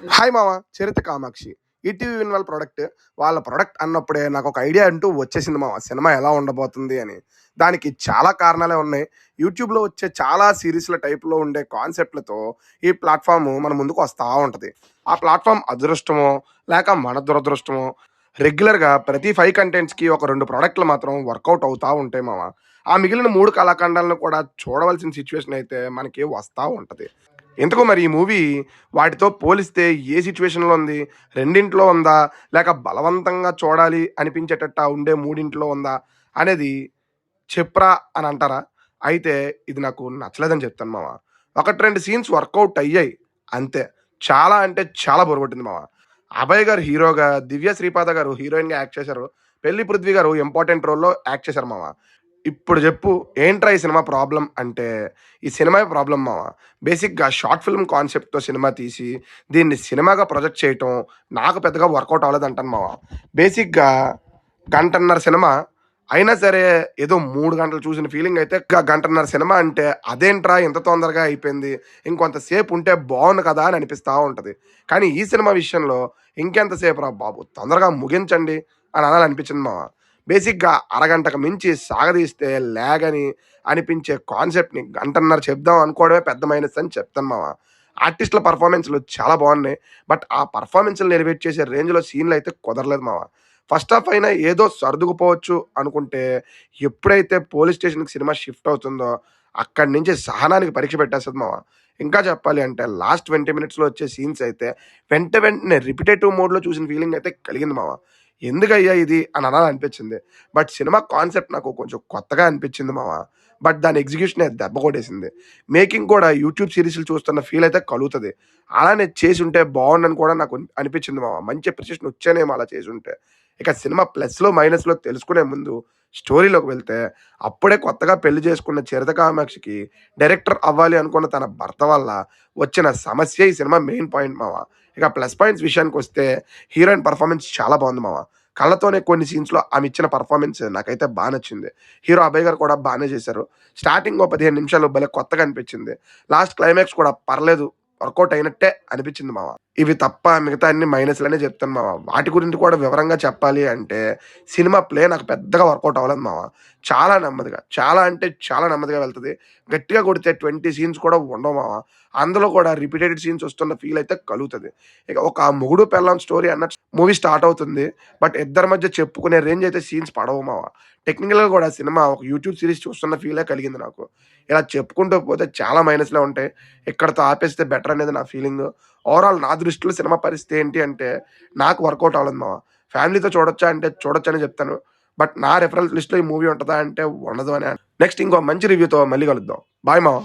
Hi మామ, చరిత్ర Kamakshi. ETV win వాళ్ళ ప్రొడక్ట్ అన్నప్పుడే నాకు ఒక ఐడియా అంటూ వచ్చేసింది మామ, సినిమా ఎలా ఉండబోతుంది అని. దానికి చాలా కారణాలే ఉన్నాయి. యూట్యూబ్లో వచ్చే చాలా సిరీస్ల టైప్లో ఉండే కాన్సెప్ట్లతో ఈ ప్లాట్ఫామ్ మన ముందుకు వస్తూ ఉంటుంది. ఆ ప్లాట్ఫామ్ అదృష్టమో లేక మన దురదృష్టమో రెగ్యులర్గా ప్రతి 5 కంటెంట్స్కి ఒక 2 ప్రోడక్ట్లు మాత్రం వర్కౌట్ అవుతూ ఉంటాయి మామ. ఆ మిగిలిన 3 కళాఖండాలను కూడా చూడవలసిన సిచ్యువేషన్ అయితే మనకి వస్తూ ఉంటుంది. ఎందుకు మరి ఈ మూవీ వాటితో పోలిస్తే ఏ సిచ్యువేషన్‌లో ఉంది? రెండింట్లో ఉందా? లేక బలవంతంగా చూడాలి అనిపించేటట్ట ఉండే మూడింట్లో ఉందా? అనేది చెప్పురా అని అంటారా? అయితే ఇది నాకు నచ్చలేదని చెప్తాను మామ. 1, 2 సీన్స్ వర్కౌట్ అయ్యాయి అంతే. చాలా అంటే చాలా బోర్ కొట్టింది మామ. అభయ్ గారు హీరోగా, దివ్య శ్రీపాద గారు హీరోయిన్‌గా యాక్ట్ చేశారు. పెళ్లి పృథ్వీ గారు ఇంపార్టెంట్ రోల్‌లో యాక్ట్ చేశారు మామ. ఇప్పుడు జెప్పు, ఏంట్రా ఈ సినిమా ప్రాబ్లమ్ అంటే, ఈ సినిమాయే ప్రాబ్లమ్ మామ. బేసిక్‌గా షార్ట్ ఫిల్మ్ కాన్సెప్ట్‌తో సినిమా తీసి, దీన్ని సినిమాగా ప్రొజెక్ట్ చేయటం నాకు పెద్దగా వర్కౌట్ అవ్వలేదంటాను మామ. బేసిక్‌గా గంటన్నర సినిమా అయినా సరే, ఏదో 3 గంటలు చూసిన ఫీలింగ్ అయితే గంటన్నర సినిమా అంటే అదేంట్రా ఇంత తొందరగా అయిపోయింది, ఇంకొంతసేపు ఉంటే బావుండు కదా అని అనిపిస్తా ఉంటది. కానీ ఈ సినిమా విషయంలో ఇంకెంతసేపురా బాబు, తొందరగా ముగించండి అని అనాలనిపించింది మామ. బేసిక్‌గా అరగంటకు మించి సాగదీస్తే ల్యాగ్ అని అనిపించే కాన్సెప్ట్‌ని గంటన్నర చెప్దాం అనుకోవడమే పెద్ద మైనస్ అని చెప్తాను మామ. ఆర్టిస్ట్‌ల పెర్ఫార్మన్స్‌లు చాలా బావున్నాయి. బట్ ఆ పెర్ఫార్మన్స్‌లని ఎలివేట్ చేసే రేంజ్‌లో సీన్‌లయితే కుదరలేదు మామ. ఫస్ట్ హాఫ్ అయినా ఏదో సర్దుకుపోవచ్చు అనుకుంటే, ఎప్పుడైతే పోలీస్ స్టేషన్‌కి సినిమా షిఫ్ట్ అవుతుందో, అక్కడి నుంచి సహనానికి పరీక్ష పెట్టేస్తది మామ. ఇంకా చెప్పాలి అంటే లాస్ట్ 20 మినిట్స్‌లో వచ్చే సీన్స్ అయితే వెంటనే రిపిటేటివ్ మోడ్‌లో చూసిన ఫీలింగ్ అయితే కలిగింది మామ. ఎందుకయ్యా ఇది అని అనాలనిపించింది. బట్ సినిమా కాన్సెప్ట్ నాకు కొంచెం కొత్తగా అనిపించింది మామ. బట్ దాని ఎగ్జిక్యూషనే దెబ్బ కొట్టేసింది. మేకింగ్ కూడా యూట్యూబ్ సీరీస్‌లు చూస్తున్న ఫీల్ అయితే కలుగుతది. అలానే చేసుంటే బావుండని కూడా నాకు అనిపించింది మామ. మంచి అప్రిషియేషన్ వచ్చేనేమో అలా చేసుంటే. ఇక సినిమా ప్లస్‌లో, మైనస్‌లో తెలుసుకునే ముందు స్టోరీలోకి వెళ్తే, అప్పుడే కొత్తగా పెళ్లి చేసుకున్న చరిత కామాక్షికి డైరెక్టర్ అవ్వాలి అనుకున్న తన భర్త వల్ల వచ్చిన సమస్యే ఈ సినిమా మెయిన్ పాయింట్ మామ. ఇక ప్లస్ పాయింట్స్ విషయానికొస్తే హీరోయిన్ పెర్ఫార్మన్స్ చాలా బావుంది మామ. కళ్ళతోనే కొన్ని సీన్స్‌లో ఆమె ఇచ్చిన పెర్ఫార్మన్స్ నాకైతే బా నచ్చింది. హీరో అభయ్ గారు కూడా బానే చేశారు. స్టార్టింగ్ ఓ 15 నిమిషాలు భలే కొత్తగా అనిపించింది. లాస్ట్ క్లైమాక్స్ కూడా పర్లేదు, వర్కౌట్ అయినట్టే అనిపించింది మామ. ఇవి తప్ప మిగతా అన్ని మైనస్‌లనే చెప్తాను మామ. వాటి గురించి కూడా వివరంగా చెప్పాలి అంటే, సినిమా ప్లే నాకు పెద్దగా వర్కౌట్ అవ్వలేదు మామ. చాలా నెమ్మదిగా, చాలా అంటే చాలా నెమ్మదిగా వెళ్తది. గట్టిగా కొడితే 20 సీన్స్ కూడా ఉండవు మామ. అందులో కూడా రిపీటెడ్ సీన్స్ వస్తున్న ఫీల్ అయితే కలుగుతది. ఇక ఒక మొగుడు పెళ్ళాం స్టోరీ అన్నట్టు మూవీ స్టార్ట్ అవుతుంది. బట్ ఇద్దరి మధ్య చెప్పుకునే రేంజ్ అయితే సీన్స్ పడవు మామ. టెక్నికల్‌గా కూడా సినిమా ఒక యూట్యూబ్ సీరీస్ చూస్తున్న ఫీలే కలిగింది నాకు. ఇలా చెప్పుకుంటూ పోతే చాలా మైనస్‌లే ఉంటాయి. ఇక్కడితో ఆపేస్తే బెటర్ అనేది నా ఫీలింగు. ఓవరాల్ నా దృష్టిలో సినిమా పరిస్థితి ఏంటి అంటే, నాకు వర్కౌట్ అవ్వలేదు మామ. ఫ్యామిలీతో చూడొచ్చా అంటే చూడొచ్చనే చెప్తాను. బట్ నా రిఫరెన్స్ లిస్ట్‌లో ఈ మూవీ ఉంటదా అంటే ఉండదు అని. నెక్స్ట్ ఇంకో మంచి రివ్యూతో మళ్ళీ కలుద్దాం. బాయ్ మామ.